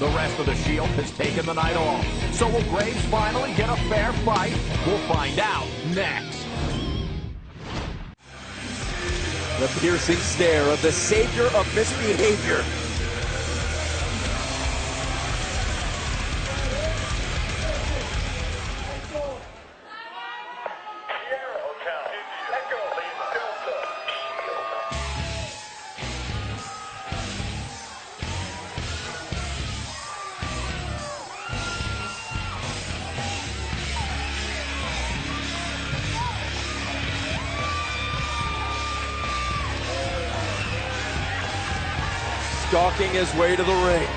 The rest of the Shield has taken the night off. So will Graves finally get a fair fight? We'll find out next. The piercing stare of the savior of misbehavior. Stalking his way to the ring.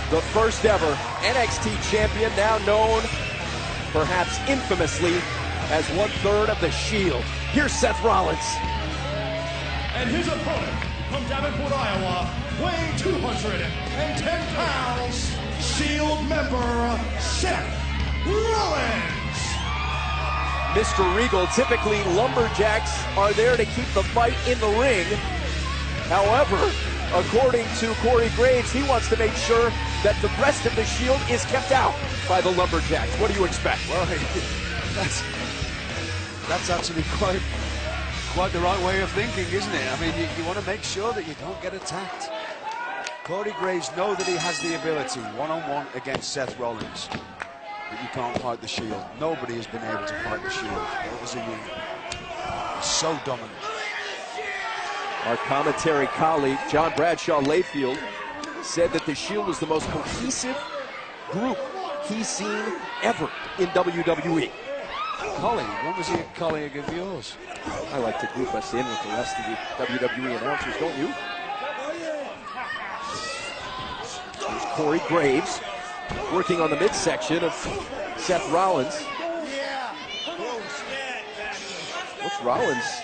The first ever NXT champion, now known, perhaps infamously, as 1/3 of the Shield. Here's Seth Rollins. And his opponent, from Davenport, Iowa, weighing 210 pounds, Shield member, Seth Rollins. Mr. Regal, typically lumberjacks are there to keep the fight in the ring. However, according to Corey Graves, he wants to make sure that the rest of the Shield is kept out by the lumberjacks. What do you expect? Well, that's actually quite the right way of thinking, isn't it? I mean, you want to make sure that you don't get attacked. Corey Graves knows that he has the ability, one-on-one against Seth Rollins, but you can't fight the Shield. Nobody has been able to fight the Shield. What was he so dominant? Our commentary colleague, John Bradshaw Layfield, said that the Shield was the most cohesive group he's seen ever in WWE. Colleague? When was he a colleague of yours? I like to group us in with the rest of the WWE announcers, don't you? There's Corey Graves working on the midsection of Seth Rollins. What's Rollins'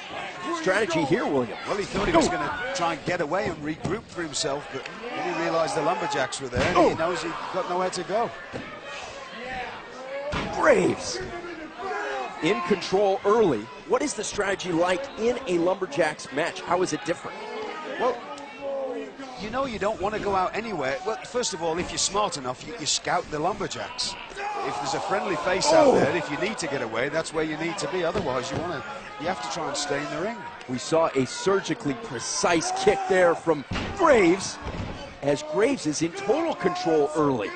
strategy here, William? Well, he thought he was going to try and get away and regroup for himself, but then he realized the lumberjacks were there, and he knows he's got nowhere to go. Graves in control early. What is the strategy like in a lumberjacks match? How is it different? Well, you know you don't want to go out anywhere. Well, first of all, if you're smart enough, you scout the lumberjacks. If there's a friendly face out there, if you need to get away, that's where you need to be. Otherwise, you have to try and stay in the ring. We saw a surgically precise kick there from Graves, as Graves is in total control early.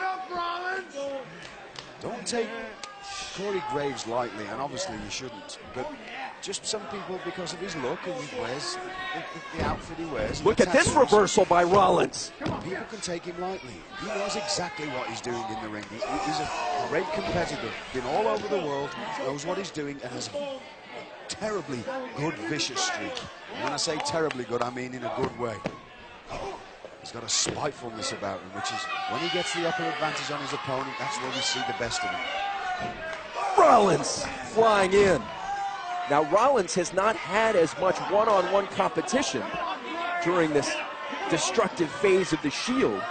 Don't take Corey Graves lightly, and obviously you shouldn't, but just some people, because of his look and he wears the outfit he wears. Look at this reversal by Rollins. People can take him lightly. He knows exactly what he's doing in the ring. He's a great competitor, been all over the world, knows what he's doing, and has a terribly good, vicious streak. And when I say terribly good, I mean in a good way. He's got a spitefulness about him, which is when he gets the upper advantage on his opponent, that's where we see the best of him. Rollins flying in. Now, Rollins has not had as much one-on-one competition during this destructive phase of the Shield,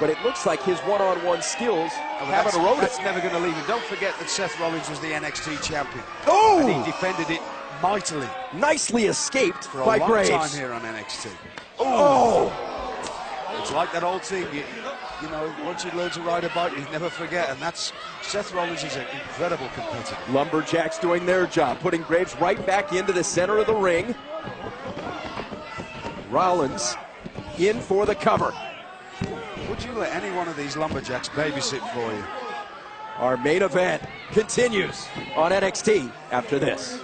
but it looks like his one-on-one skills haven't eroded. That's never going to leave him. Don't forget that Seth Rollins was the NXT champion. Oh! And he defended it mightily. Nicely escaped for a by long Graves. time here on NXT. Oh! It's like that old thing, you know, once you learn to ride a bike, you never forget, and that's, Seth Rollins is an incredible competitor. Lumberjacks doing their job, putting Graves right back into the center of the ring. Rollins in for the cover. Would you let any one of these lumberjacks babysit for you? Our main event continues on NXT after this.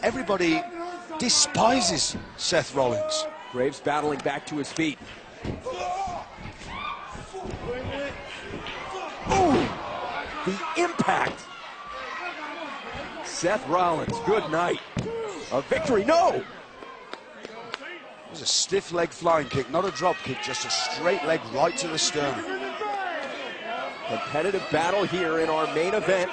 Everybody despises Seth Rollins. Graves battling back to his feet. Ooh, the impact. Seth Rollins, good night. A victory, no! It was a stiff leg flying kick, not a drop kick, just a straight leg right to the sternum. Competitive battle here in our main event.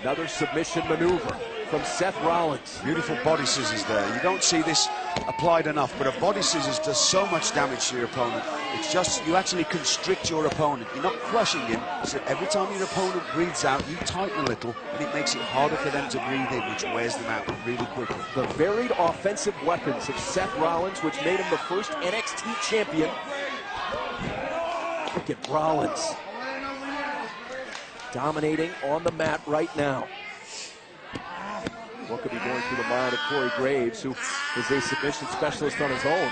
Another submission maneuver from Seth Rollins. Beautiful body scissors there. You don't see this applied enough, but a body scissors does so much damage to your opponent. It's just you actually constrict your opponent. You're not crushing him. So every time your opponent breathes out, you tighten a little, and it makes it harder for them to breathe in, which wears them out really quickly. The varied offensive weapons of Seth Rollins, which made him the first NXT champion. Look at Rollins dominating on the mat right now. What could be going through the mind of Corey Graves, who is a submission specialist on his own?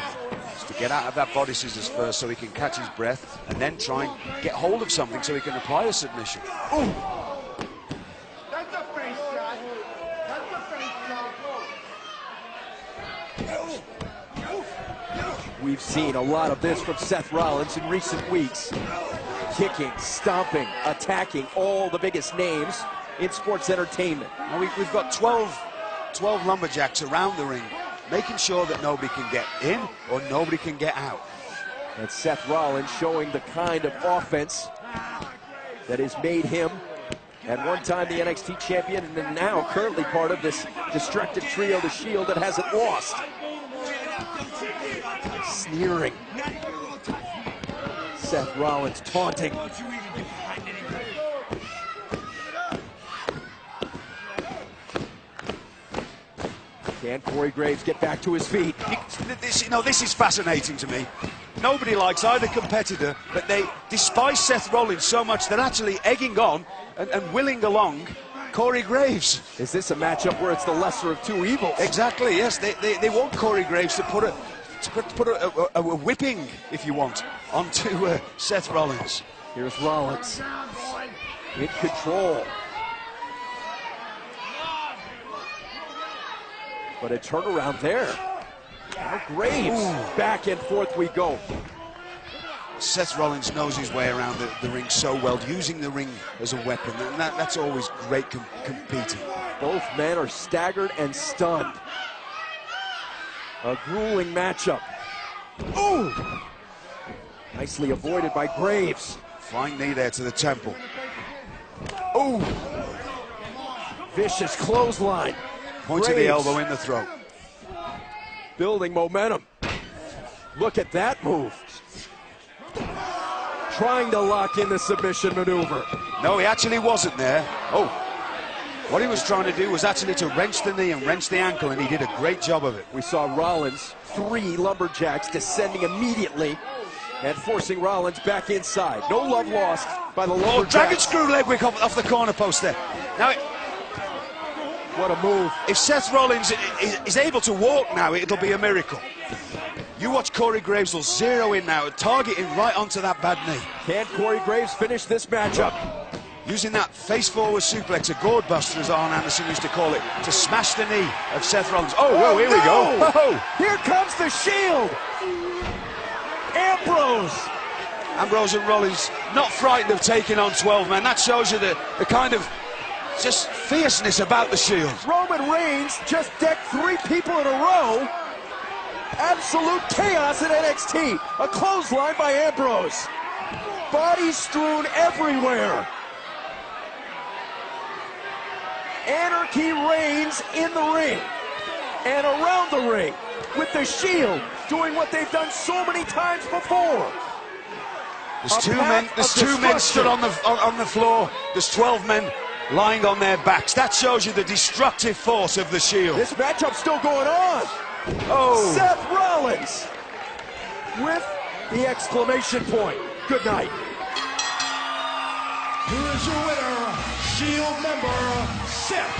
Just to get out of that body scissors first so he can catch his breath, and then try and get hold of something so he can apply a submission. Ooh. That's a face shot. That's a face shot. We've seen a lot of this from Seth Rollins in recent weeks. Kicking, stomping, attacking all the biggest names in sports entertainment. Now we've got 12 lumberjacks around the ring, making sure that nobody can get in or nobody can get out. And Seth Rollins showing the kind of offense that has made him at one time the NXT champion, and then now currently part of this destructive trio, the Shield, that hasn't lost. Sneering. Seth Rollins taunting. Can Corey Graves get back to his feet? This is fascinating to me. Nobody likes either competitor, but they despise Seth Rollins so much they're actually egging on and willing along Corey Graves. Is this a matchup where it's the lesser of two evils? Exactly, yes. They want Corey Graves to put a whipping, if you want, onto Seth Rollins. Here's Rollins in control. But a turnaround there. Now Graves. Back and forth we go. Seth Rollins knows his way around the ring so well, using the ring as a weapon, and that's always great competing. Both men are staggered and stunned. A grueling matchup. Ooh! Nicely avoided by Graves. Flying knee there to the temple. Ooh! Vicious clothesline. Point of the elbow in the throat. Building momentum. Look at that move. Trying to lock in the submission maneuver. No, he actually wasn't there. Oh, what he was trying to do was actually to wrench the knee and wrench the ankle, and he did a great job of it. We saw Rollins, 3 lumberjacks descending immediately and forcing Rollins back inside. No love lost by the lumberjacks. Oh, dragon screw leg whip off the corner post there. Now, what a move. If Seth Rollins is able to walk now, it'll be a miracle. You watch Corey Graves will zero in now, targeting right onto that bad knee. Can Corey Graves finish this matchup? Using that face-forward suplex, a gourd buster, as Arn Anderson used to call it, to smash the knee of Seth Rollins. Oh, here we go. Oh. Here comes the Shield. Ambrose and Rollins not frightened of taking on 12 men. That shows you the kind of just fierceness about the Shield. Roman Reigns just decked 3 people in a row. Absolute chaos at NXT. A clothesline by Ambrose. Bodies strewn everywhere. Anarchy reigns in the ring and around the ring, with the Shield doing what they've done so many times before. There's two men stood on the floor. There's 12 men lying on their backs. That shows you the destructive force of the Shield. This matchup's still going on. Oh, Seth Rollins with the exclamation point. Good night. Here is your winner, Shield member Seth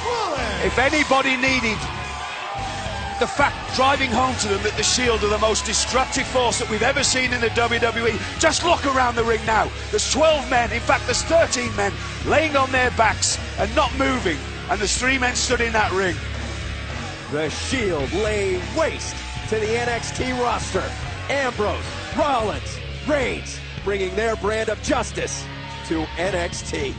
Rollins. If anybody needed the fact driving home to them that the Shield are the most destructive force that we've ever seen in the WWE, just look around the ring now. There's 12 men, in fact there's 13 men laying on their backs and not moving, and there's 3 men stood in that ring. The Shield lay waste to the NXT roster. Ambrose, Rollins, Reigns, bringing their brand of justice to NXT.